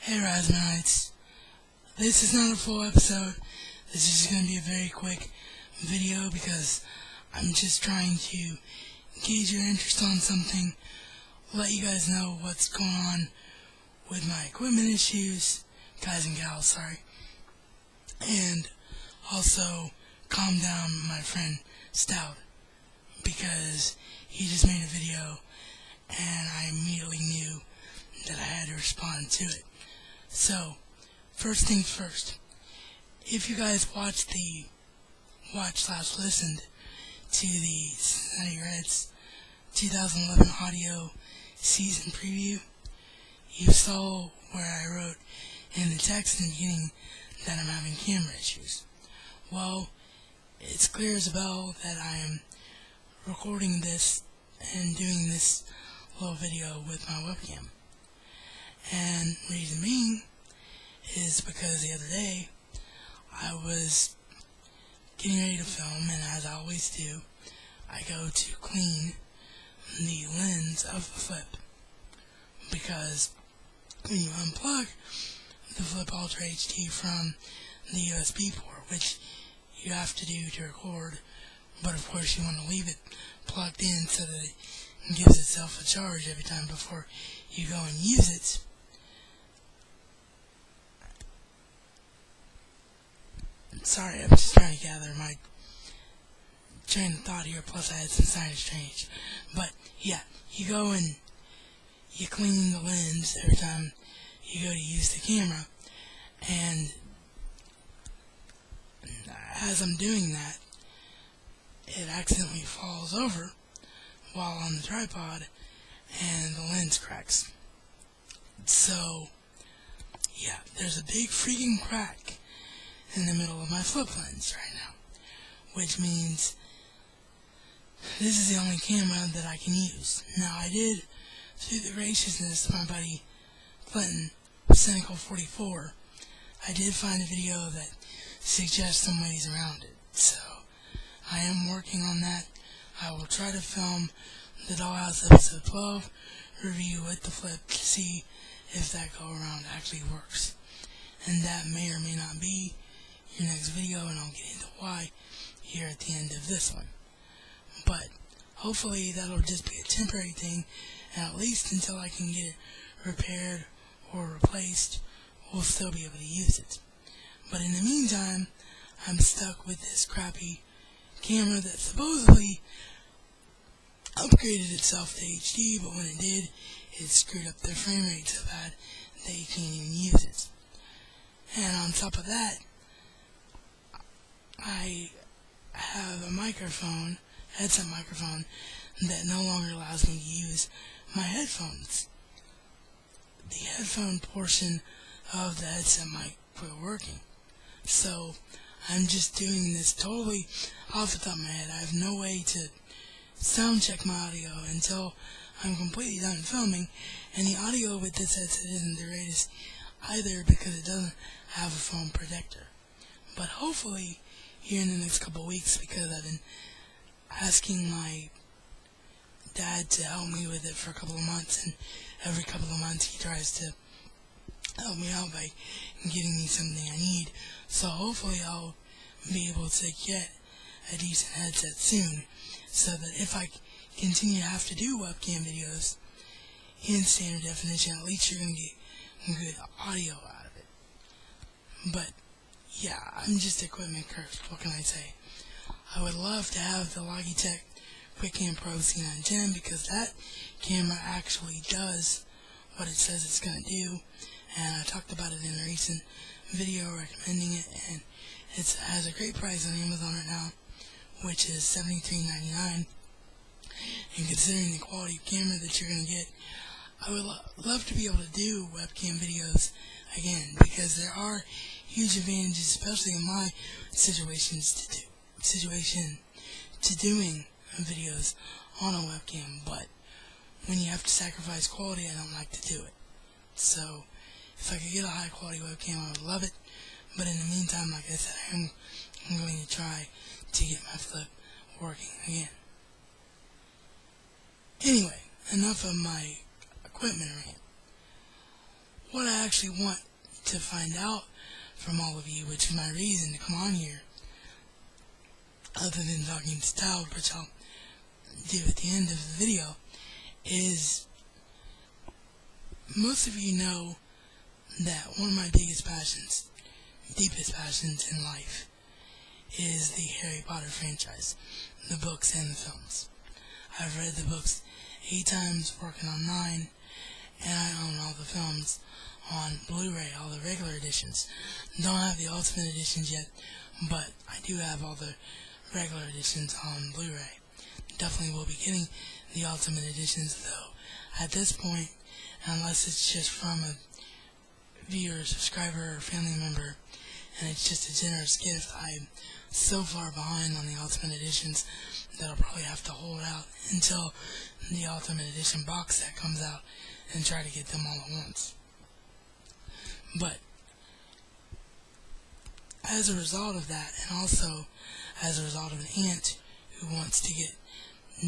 Hey Rasmanites, this is not a full episode. This is going to be a very quick video because I'm just trying to gauge your interest on something, let you guys know what's going on with my equipment issues, guys and gals, sorry, and also calm down my friend Stoud because he just made a video and I immediately knew that I had to respond to it. So, first things first, if you guys watched/listened to the Hendricks 2011 audio season preview, you saw where I wrote in the text in the beginning that I'm having camera issues. Well, it's clear as a bell that I am recording this and doing this little video with my webcam. And reason being is because the other day I was getting ready to film, and as I always do, I go to clean the lens of the flip, because when you unplug the Flip Ultra HD from the USB port, which you have to do to record, but of course you want to leave it plugged in so that it gives itself a charge every time before you go and use it. Sorry, I'm just trying to gather my train of thought here, plus I had some sinus drainage. But, yeah, you go and you clean the lens every time you go to use the camera, and as I'm doing that, it accidentally falls over while on the tripod, and the lens cracks. So, yeah, there's a big freaking crack in the middle of my flip lens right now, which means this is the only camera that I can use. Now, I did, through the graciousness of my buddy Clinton, Cynical44, I did find a video that suggests some ways around it, so I am working on that. I will try to film the Dollhouse episode 12 review with the flip to see if that go around actually works, and that may or may not be your next video, and I'll get into why here at the end of this one. But hopefully that'll just be a temporary thing, and at least until I can get it repaired or replaced, we'll still be able to use it. But in the meantime, I'm stuck with this crappy camera that supposedly upgraded itself to HD, but when it did, it screwed up their frame rate so bad that you can't even use it. And on top of that, I have a headset microphone, that no longer allows me to use my headphones. The headphone portion of the headset mic quit working. So, I'm just doing this totally off the top of my head. I have no way to sound check my audio until I'm completely done filming, and the audio with this headset isn't the greatest either because it doesn't have a foam protector. But hopefully, here in the next couple of weeks, because I've been asking my dad to help me with it for a couple of months, and every couple of months he tries to help me out by giving me something I need, so hopefully I'll be able to get a decent headset soon, so that if I continue to have to do webcam videos in standard definition, at least you're going to get good audio out of it. But yeah, I'm just equipment cursed, what can I say? I would love to have the Logitech QuickCam Pro C910 because that camera actually does what it says it's going to do, and I talked about it in a recent video recommending it, and it has a great price on Amazon right now, which is $73.99, and considering the quality of camera that you're going to get, I would love to be able to do webcam videos again, because there are huge advantages, especially in my situation to doing videos on a webcam, but when you have to sacrifice quality, I don't like to do it. So, if I could get a high quality webcam, I would love it, but in the meantime, like I said, I'm going to try to get my flip working again. Anyway, enough of my equipment rant. what I actually want to find out from all of you, which is my reason to come on here, other than talking to Stoud, which I'll do at the end of the video, is most of you know that one of my biggest passions, deepest passions in life, is the Harry Potter franchise, the books and the films. I've read the books 8 times, working on 9, and I own all the films on Blu-ray, all the regular editions. Don't have the Ultimate editions yet, but I do have all the regular editions on Blu-ray. Definitely will be getting the Ultimate editions, though. At this point, unless it's just from a viewer, subscriber, or family member, and it's just a generous gift, I'm so far behind on the Ultimate editions that I'll probably have to hold out until the Ultimate edition box set comes out and try to get them all at once. But as a result of that, and also as a result of an aunt who wants to get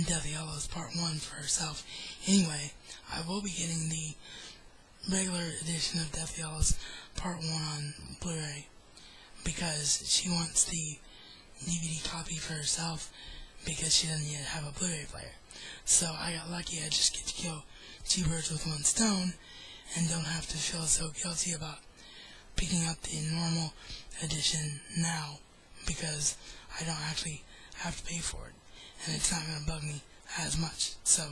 Deathly Hallows Part 1 for herself anyway, I will be getting the regular edition of Deathly Hallows Part 1 on Blu-ray because she wants the DVD copy for herself because she doesn't yet have a Blu-ray player. So I got lucky. I just get to kill 2 birds with 1 stone and don't have to feel so guilty about picking up the normal edition now because I don't actually have to pay for it and it's not going to bug me as much. So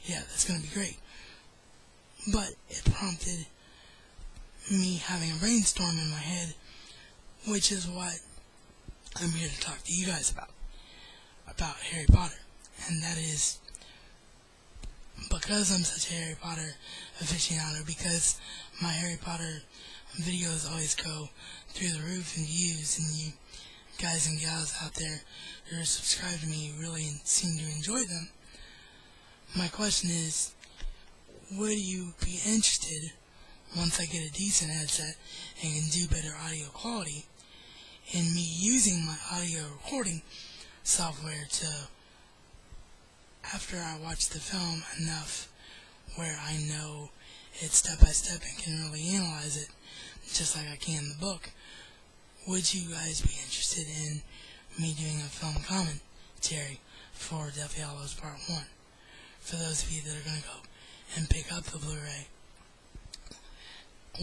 yeah, that's going to be great. But it prompted me having a brainstorm in my head, which is what I'm here to talk to you guys about Harry Potter. And that is because I'm such a Harry Potter aficionado, because my Harry Potter videos always go through the roof in views, and you guys and gals out there who are subscribed to me really seem to enjoy them. My question is, would you be interested, once I get a decent headset and can do better audio quality, in me using my audio recording software to, after I watch the film enough where I know it step by step and can really analyze it just like I can in the book, would you guys be interested in me doing a film commentary for Deathly Hallows Part 1? For those of you that are going to go and pick up the Blu-ray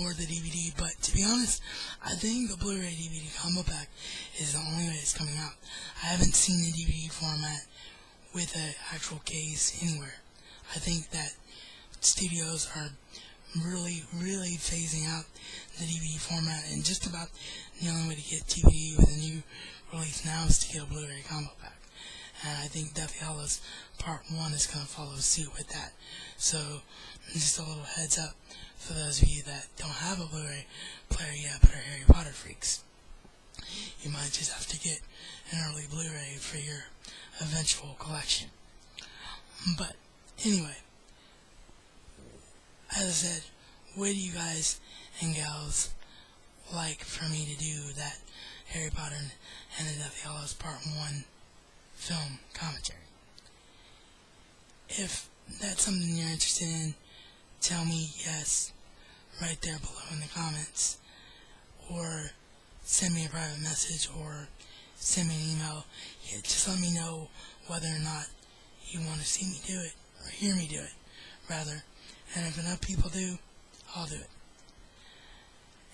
or the DVD, but to be honest, I think the Blu-ray DVD combo pack is the only way it's coming out. I haven't seen the DVD format with an actual case anywhere. I think that studios are really phasing out the DVD format, and just about the only way to get DVD with a new release now is to get a Blu-ray combo pack. And I think Deathly Hallows Part 1 is going to follow suit with that. So, just a little heads up for those of you that don't have a Blu-ray player yet but are Harry Potter freaks. You might just have to get an early Blu-ray for your eventual collection. But, anyway, as I said, would you guys and gals like for me to do that Harry Potter and the Deathly Hallows Part 1 film commentary? If that's something you're interested in, tell me yes right there below in the comments, or send me a private message, or send me an email. Yeah, just let me know whether or not you want to see me do it, or hear me do it, rather. And if enough people do, I'll do it.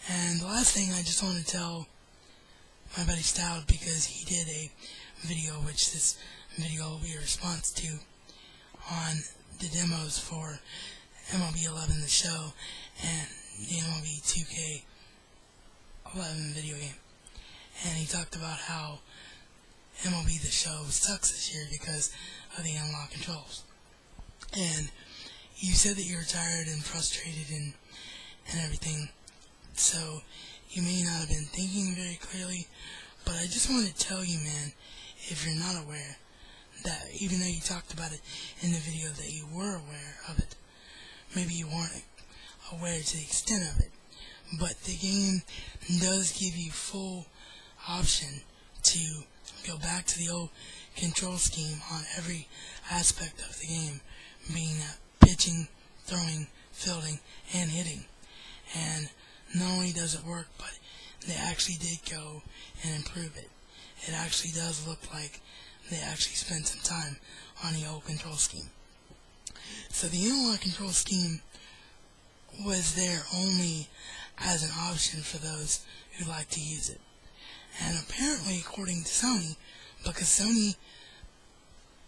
And the last thing I just want to tell my buddy Stoud, because he did a video, which this video will be a response to, on the demos for MLB 11 the show and the MLB 2K11 video game. And he talked about how MLB the show sucks this year because of the unlock controls. And you said that you were tired and frustrated and everything, so you may not have been thinking very clearly, but I just want to tell you, man, if you're not aware, that even though you talked about it in the video that you were aware of it, maybe you weren't aware to the extent of it, but the game does give you full option to go back to the old control scheme on every aspect of the game, being pitching, throwing, fielding, and hitting. And not only does it work, but they actually did go and improve it. It actually does look like they actually spent some time on the old control scheme. So the analog control scheme was there only as an option for those who like to use it. And apparently, according to Sony, because Sony,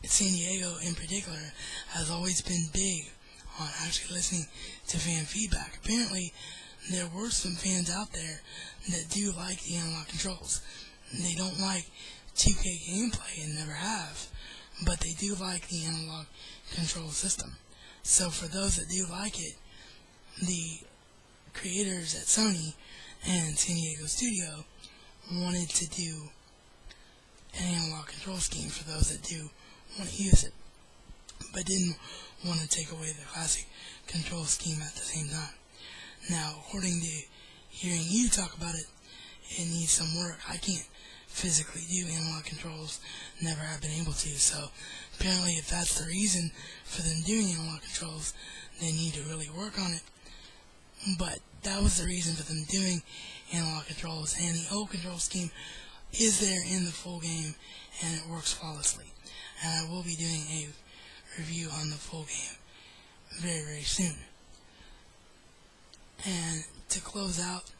San Diego in particular, has always been big on actually listening to fan feedback. Apparently, there were some fans out there that do like the analog controls. They don't like 2K gameplay and never have, but they do like the analog control system. So for those that do like it, the creators at Sony and San Diego Studio wanted to do an analog control scheme for those that do want to use it, but didn't want to take away the classic control scheme at the same time. Now, according to hearing you talk about it, it needs some work. I can't physically do analog controls, never have been able to, so apparently if that's the reason for them doing analog controls, they need to really work on it. But that was the reason for them doing analog controls, and the old control scheme is there in the full game, and it works flawlessly. And I will be doing a review on the full game very, very soon. And to close out,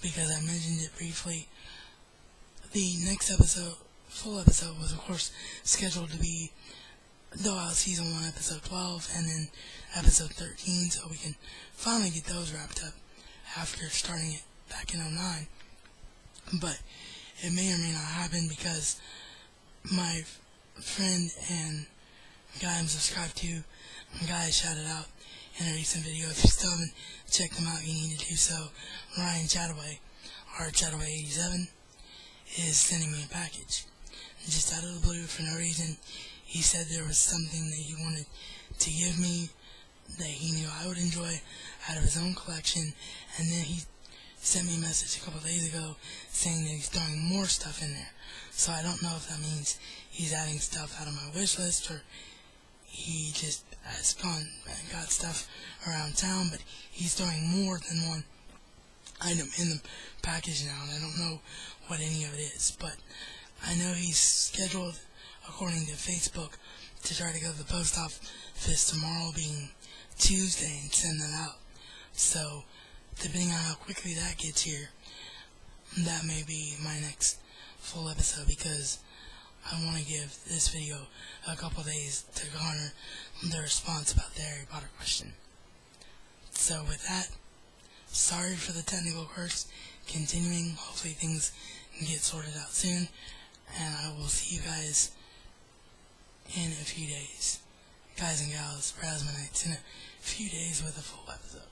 because I mentioned it briefly, the next episode, full episode, was of course scheduled to be Stoud Season 1, Episode 12, and then Episode 13, so we can finally get those wrapped up after starting it back in 09. But it may or may not happen because my friend and guy I'm subscribed to, a guy I shouted out in a recent video. If you still haven't checked them out, you need to do so. Ryan Chataway, or Chataway87, is sending me a package. Just out of the blue, for no reason, he said there was something that he wanted to give me that he knew I would enjoy out of his own collection, and then he sent me a message a couple days ago saying that he's throwing more stuff in there. So I don't know if that means he's adding stuff out of my wish list, or he just has gone and got stuff around town, but he's throwing more than one item in the package now, and I don't know what any of it is, but I know he's scheduled, according to Facebook, to try to go to the post office tomorrow, being Tuesday, and send that out. So, depending on how quickly that gets here, that may be my next full episode, because I want to give this video a couple days to garner the response about the Harry Potter question. So with that, sorry for the technical quirks. Continuing, hopefully things can get sorted out soon, and I will see you guys in a few days. Guys and gals, Prasmanites, in a few days with a full episode.